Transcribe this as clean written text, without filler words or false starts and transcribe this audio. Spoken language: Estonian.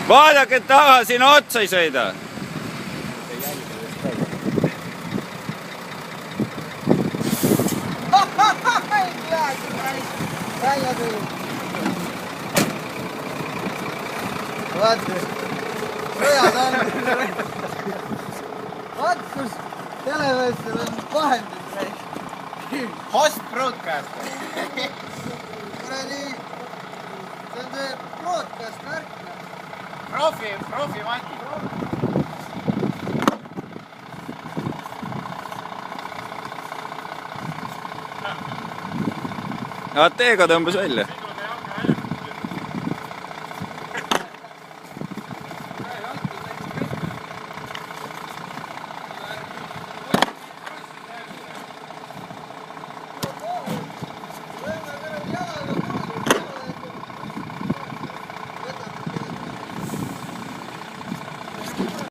Vaadake taga, sinna otsa ei sõida. Vaat kus sõjad on. Vaat kus televõistel on vahendid. Host broadcast. Kuradi, see on see broadcast värk. Profi Mati. AT-ga tõmbas välja.